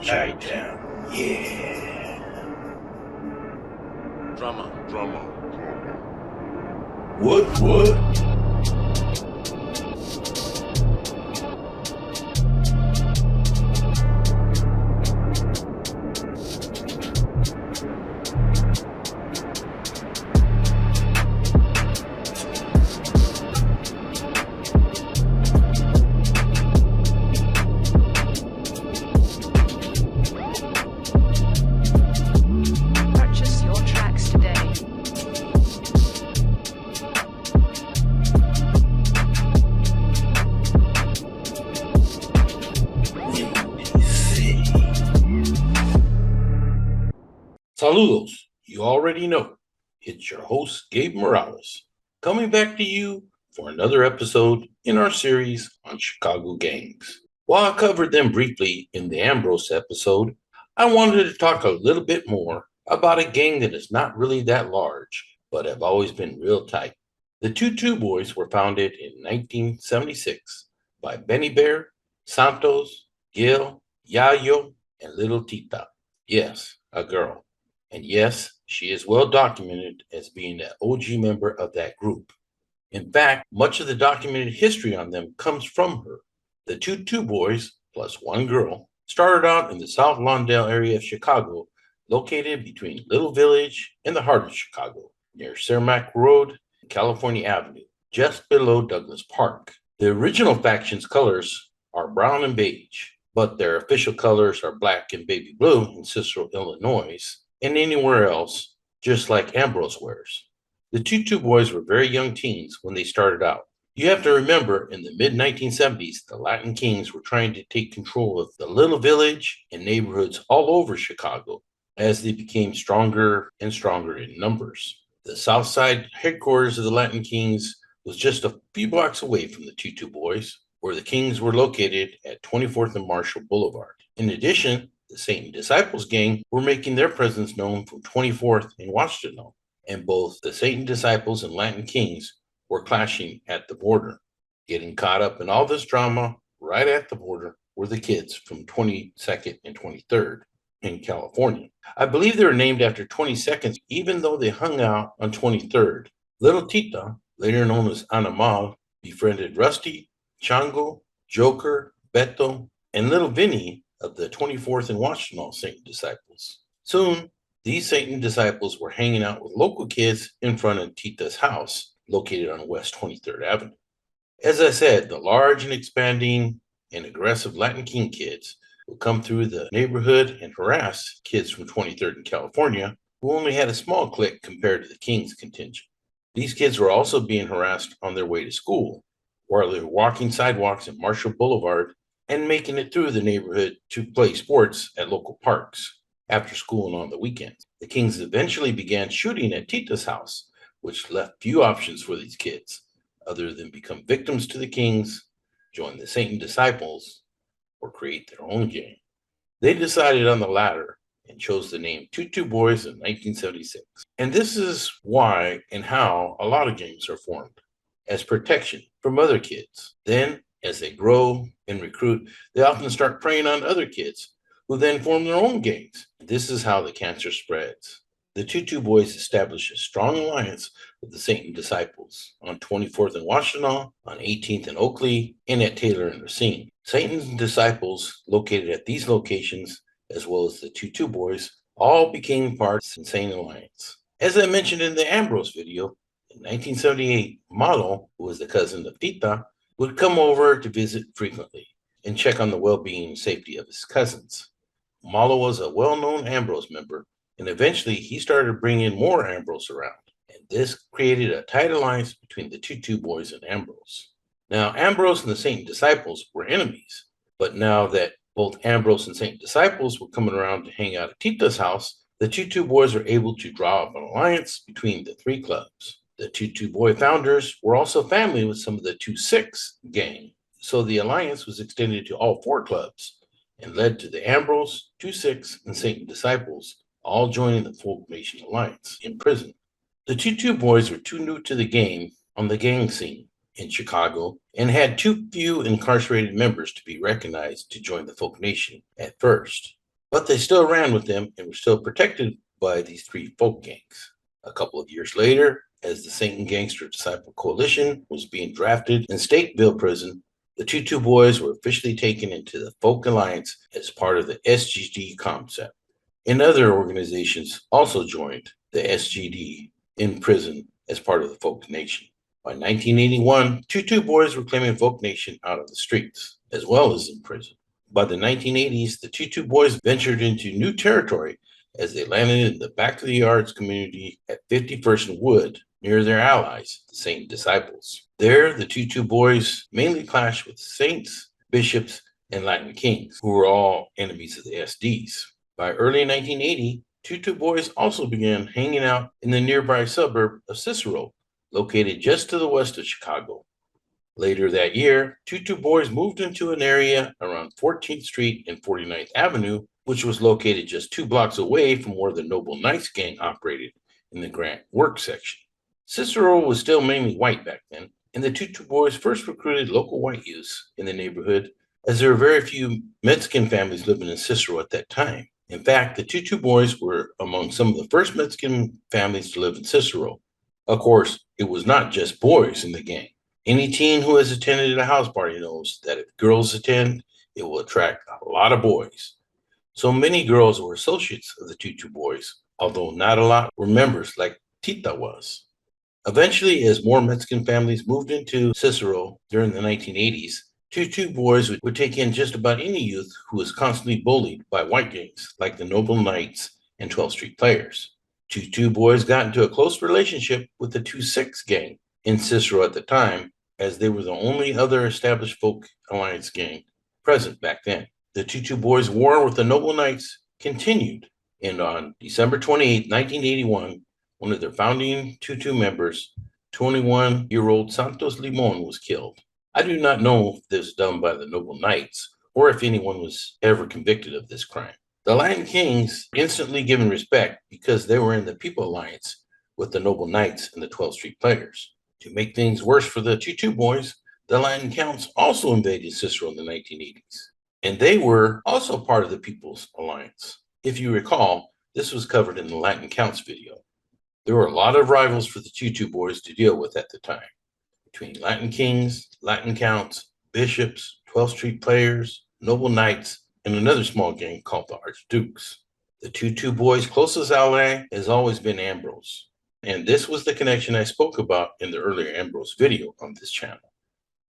Chi-Town, yeah. Drama. What? Purchase your tracks today. Saludos, you already know. It's your host, Gabe Morales, coming back to you for another episode in our series on Chicago gangs. While I covered them briefly in the Ambrose episode, I wanted to talk a little bit more about a gang that is not really that large, but have always been real tight. The Two Boys were founded in 1976 by Benny Bear, Santos, Gil, Yayo, and Little Tita. Yes, a girl. And yes, she is well documented as being an OG member of that group. In fact, much of the documented history on them comes from her. The two boys, plus one girl, started out in the South Lawndale area of Chicago, located between Little Village and the heart of Chicago, near Cermak Road and California Avenue, just below Douglas Park. The original faction's colors are brown and beige, but their official colors are black and baby blue in Cicero, Illinois, and anywhere else, just like Ambrose wears. The Two Boys were very young teens when they started out. You have to remember, in the mid 1970s, the Latin Kings were trying to take control of the little village and neighborhoods all over Chicago as they became stronger and stronger in numbers. The South Side headquarters of the Latin Kings was just a few blocks away from the Two Boys, where the Kings were located at 24th and Marshall Boulevard. In addition, the Satan Disciples gang were making their presence known from 24th and Washington, and both the Satan Disciples and Latin Kings were clashing at the border. Getting caught up in all this drama right at the border were the kids from 22nd and 23rd in California. I believe they were named after 22nd, even though they hung out on 23rd. Little Tita, later known as Animal, befriended Rusty, Chango, Joker, Beto, and Little Vinny of the 24th and Washington Satan Disciples. Soon, these Satan Disciples were hanging out with local kids in front of Tita's house, located on West 23rd Avenue. As I said, the large and expanding and aggressive Latin King kids would come through the neighborhood and harass kids from 23rd in California, who only had a small clique compared to the King's contingent. These kids were also being harassed on their way to school, while they were walking sidewalks at Marshall Boulevard and making it through the neighborhood to play sports at local parks after school and on the weekends. The Kings eventually began shooting at Tita's house, which left few options for these kids other than become victims to the Kings, join the Satan Disciples, or create their own gang. They decided on the latter and chose the name Two Boys in 1976. And this is why and how a lot of gangs are formed, as protection from other kids. Then, as they grow and recruit, they often start preying on other kids, who then form their own gangs. This is how the cancer spreads. The Two Boys established a strong alliance with the Satan Disciples on 24th and Washington, on 18th and Oakley, and at Taylor and Racine. Satan's Disciples located at these locations, as well as the Two Boys, all became part of the Insane Alliance. As I mentioned in the Ambrose video, in 1978, Malo, who was the cousin of Tita, would come over to visit frequently and check on the well-being and safety of his cousins. Malo was a well-known Ambrose member, and eventually he started bringing more Ambrose around, and this created a tight alliance between the Two Boys and Ambrose. Now, Ambrose and the Satan Disciples were enemies, but now that both Ambrose and Satan Disciples were coming around to hang out at Tita's house, the Two Boys were able to draw up an alliance between the three clubs. The Two Boy founders were also family with some of the 2-6 gang, so the alliance was extended to all four clubs and led to the Ambrose, 2-6, and Satan Disciples all joining the Folk Nation Alliance in prison. The Two Boys were too new to the game on the gang scene in Chicago and had too few incarcerated members to be recognized to join the Folk Nation at first. but they still ran with them and were still protected by these three folk gangs. A couple of years later, as the Satan Gangster Disciple Coalition was being drafted in Stateville Prison, the Tutu Boys were officially taken into the Folk Alliance as part of the SGD concept. And other organizations also joined the SGD in prison as part of the Folk Nation. By 1981, Tutu Boys were claiming Folk Nation out of the streets, as well as in prison. By the 1980s, the Tutu Boys ventured into new territory as they landed in the back of the yards community at 51st and Wood, near their allies, the Saint Disciples. There, the Tutu Boys mainly clashed with saints, bishops, and Latin kings, who were all enemies of the SDs. By early 1980, Tutu Boys also began hanging out in the nearby suburb of Cicero, located just to the west of Chicago. Later that year, Tutu Boys moved into an area around 14th Street and 49th Avenue, which was located just 2 blocks away from where the Noble Knights gang operated in the Grant Work section. Cicero was still mainly white back then, and the Tutu Boys first recruited local white youths in the neighborhood, as there were very few Mexican families living in Cicero at that time. In fact, the Tutu Boys were among some of the first Mexican families to live in Cicero. Of course, it was not just boys in the gang. Any teen who has attended a house party knows that if girls attend, it will attract a lot of boys. So many girls were associates of the Tutu Boys, although not a lot were members like Tita was. Eventually, as more Mexican families moved into Cicero during the 1980s, Tutu Boys would take in just about any youth who was constantly bullied by white gangs like the Noble Knights and 12th Street Players. Tutu Boys got into a close relationship with the 2-6 gang in Cicero at the time, as they were the only other established Folk Alliance gang present back then. The Tutu Boys' war with the Noble Knights continued, and on December 28, 1981, one of their founding Tutu members, 21-year-old Santos Limon, was killed. I do not know if this was done by the Noble Knights or if anyone was ever convicted of this crime. The Latin Kings instantly given respect because they were in the People Alliance with the Noble Knights and the 12th Street Players. To make things worse for the Tutu Boys, the Latin Counts also invaded Cicero in the 1980s, and they were also part of the People's Alliance. If you recall, this was covered in the Latin Counts video. There were a lot of rivals for the Tutu Boys to deal with at the time, between Latin Kings, Latin Counts, Bishops, 12th Street Players, Noble Knights, and another small gang called the Archdukes. The Tutu Boys' closest ally has always been Ambrose, and this was the connection I spoke about in the earlier Ambrose video on this channel.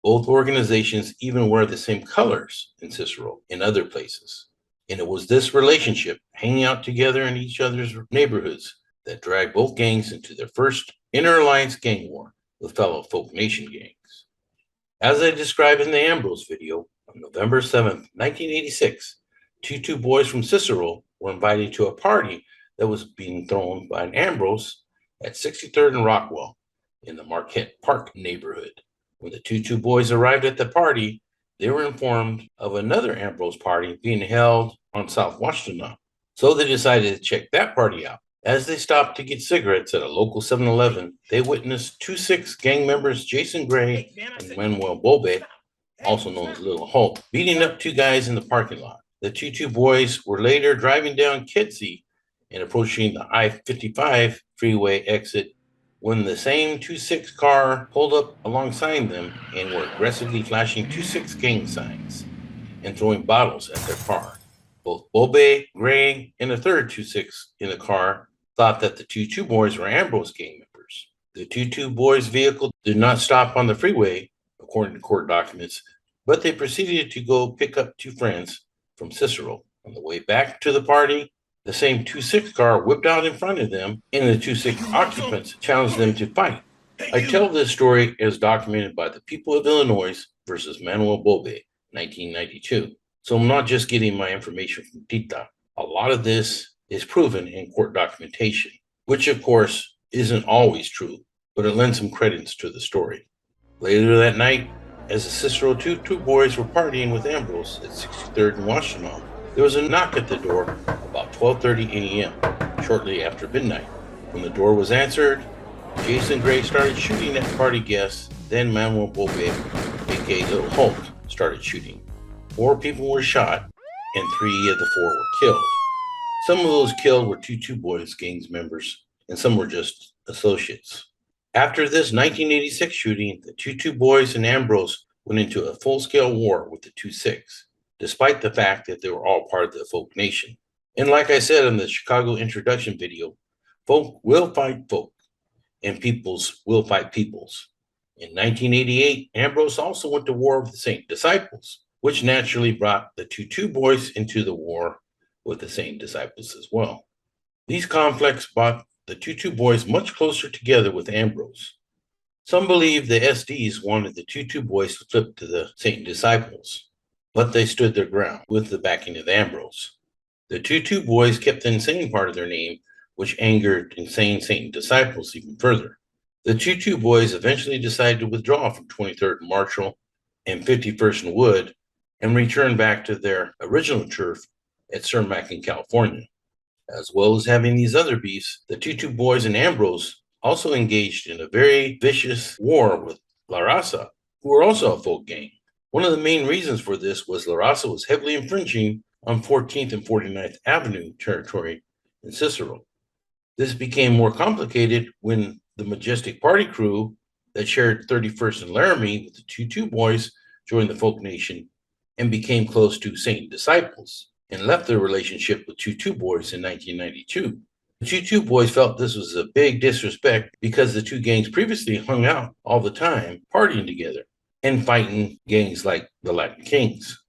Both organizations even wear the same colors in Cicero and other places, and it was this relationship, hanging out together in each other's neighborhoods, that dragged both gangs into their first inter-alliance gang war with fellow Folk Nation gangs. As I described in the Ambrose video, on November 7th, 1986, Tutu Boys from Cicero were invited to a party that was being thrown by an Ambrose at 63rd and Rockwell in the Marquette Park neighborhood. When the Tutu Boys arrived at the party, they were informed of another Ambrose party being held on South Washington. So they decided to check that party out. As they stopped to get cigarettes at a local 7-Eleven, they witnessed 2-6 gang members Jason Gray and Manuel Bobe, also known as Little Hulk, beating up 2 guys in the parking lot. The Tutu Boys were later driving down Kedzie and approaching the I-55 freeway exit when the same 2-6 car pulled up alongside them and were aggressively flashing 2-6 gang signs and throwing bottles at their car. Both Bobe, Gray, and a third 2-6 in the car thought that the Tutu Boys were Ambrose gang members. The Tutu Boys' vehicle did not stop on the freeway, according to court documents, but they proceeded to go pick up 2 friends from Cicero. On the way back to the party, the same 2-6 car whipped out in front of them, and the 2-6 occupants challenged them to fight. I tell this story as documented by the People of Illinois versus Manuel Bobe, 1992. So I'm not just getting my information from Tita. A lot of this is proven in court documentation, which of course isn't always true, but it lends some credence to the story. Later that night, as the Cicero Tutu Boys were partying with Ambrose at 63rd and Washington, there was a knock at the door about 12:30 a.m., shortly after midnight. When the door was answered, Jason Gray started shooting at party guests, then Manuel Bobe, aka Little Hulk, started shooting. 4 people were shot, and 3 of the 4 were killed. Some of those killed were TY Boys gangs members, and some were just associates. After this 1986 shooting, the TY Boys and Ambrose went into a full-scale war with the 2-6, despite the fact that they were all part of the folk nation. And like I said in the Chicago introduction video, folk will fight folk, and peoples will fight peoples. In 1988, Ambrose also went to war with the Saint Disciples, which naturally brought the TY Boys into the war with the Saint Disciples as well. These conflicts brought the TY Boys much closer together with Ambrose. Some believe the SDs wanted the TY Boys to flip to the Saint Disciples, but they stood their ground with the backing of Ambrose. The TY Boys kept the insane part of their name, which angered insane Saint Disciples even further. The TY Boys eventually decided to withdraw from 23rd and Marshall and 51st and Wood and return back to their original turf at Cermak in California. As well as having these other beefs, the TY Boys and Ambrose also engaged in a very vicious war with La Raza, who were also a folk gang. One of the main reasons for this was La Raza was heavily infringing on 14th and 49th Avenue territory in Cicero. This became more complicated when the Majestic Party crew that shared 31st and Laramie with the TY Boys joined the folk nation and became close to Saint Disciples and left their relationship with TY Boys in 1992. The TY Boys felt this was a big disrespect because the two gangs previously hung out all the time, partying together and fighting gangs like the Latin Kings.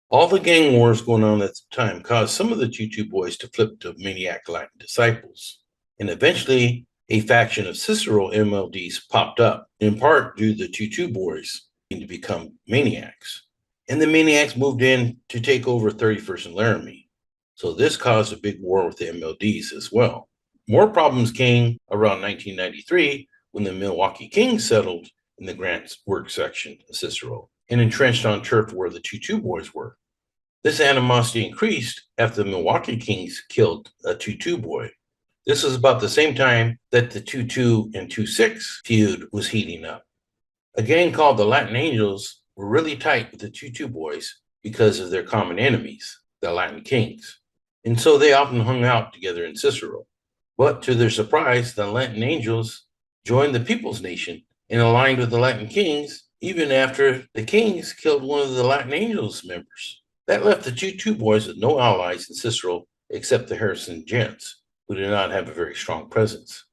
All the gang wars going on at the time caused some of the TY Boys to flip to maniac Latin Disciples. And eventually, a faction of Cicero MLDs popped up, in part due to the TY Boys to become maniacs. And the maniacs moved in to take over 31st and Laramie. So this caused a big war with the MLDs as well. More problems came around 1993 when the Milwaukee Kings settled in the Grants Work section of Cicero and entrenched on turf where the TY Boys were. This animosity increased after the Milwaukee Kings killed a TY Boy. This was about the same time that the 2-2 and 2-6 feud was heating up. A gang called the Latin Angels were really tight with the TY Boys because of their common enemies, the Latin Kings. And so they often hung out together in Cicero. But to their surprise, the Latin Angels joined the People's Nation and aligned with the Latin Kings even after the Kings killed one of the Latin Angels members. That left the TY Boys with no allies in Cicero except the Harrison Gents, who did not have a very strong presence.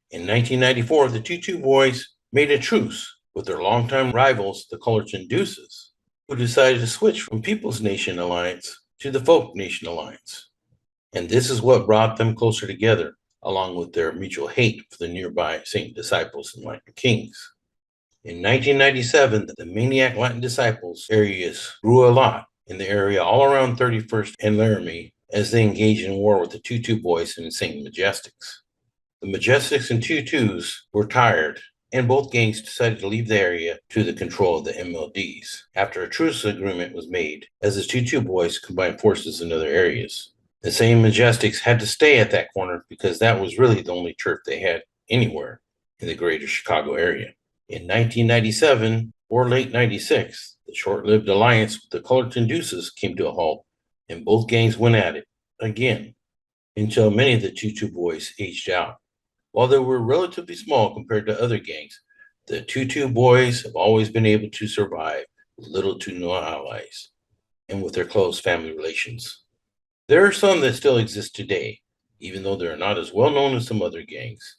In 1994, the TY Boys made a truce with their longtime rivals, the Cullerton Deuces, who decided to switch from People's Nation Alliance to the Folk Nation Alliance. And this is what brought them closer together, along with their mutual hate for the nearby Saint Disciples and Latin Kings. In 1997, the Maniac Latin Disciples areas grew a lot in the area all around 31st and Laramie as they engaged in war with the TY Boys and Saint Majestics. The Majestics and TYs were tired, and both gangs decided to leave the area to the control of the MLDs after a truce agreement was made as the TY Boys combined forces in other areas. The Saint Majestics had to stay at that corner because that was really the only turf they had anywhere in the greater Chicago area. In 1997 or late 96, the short-lived alliance with the Cullerton Deuces came to a halt, and both gangs went at it again until many of the TY Boys aged out. While they were relatively small compared to other gangs, the TY Boys have always been able to survive with little to no allies and with their close family relations. There are some that still exist today, even though they're not as well known as some other gangs.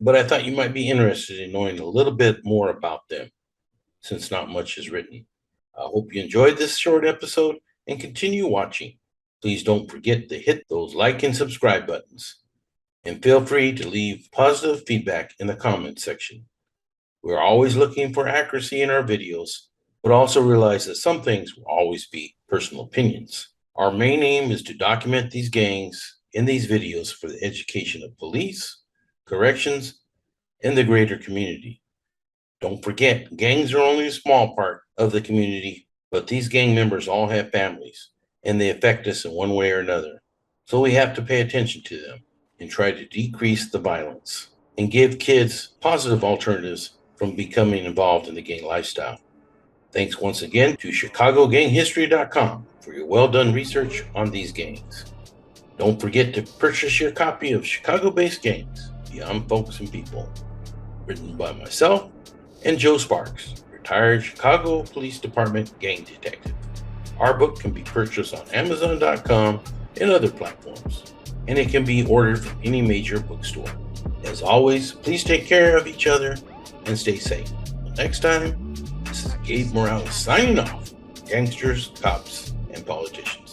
But I thought you might be interested in knowing a little bit more about them, since not much is written. I hope you enjoyed this short episode and continue watching. Please don't forget to hit those like and subscribe buttons. And feel free to leave positive feedback in the comments section. We're always looking for accuracy in our videos, but also realize that some things will always be personal opinions. Our main aim is to document these gangs in these videos for the education of police, corrections, and the greater community. Don't forget, gangs are only a small part of the community, but these gang members all have families, and they affect us in one way or another. So we have to pay attention to them and try to decrease the violence and give kids positive alternatives from becoming involved in the gang lifestyle. Thanks once again to ChicagoGangHistory.com for for your well-done research on these gangs. Don't forget to purchase your copy of Chicago-based Gangs, Beyond Folks and People, written by myself and Joe Sparks, retired Chicago Police Department gang detective. Our book can be purchased on Amazon.com and other platforms, and it can be ordered from any major bookstore. As always, please take care of each other and stay safe. Until next time, this is Gabe Morales signing off. Gangsters, cops, and politicians.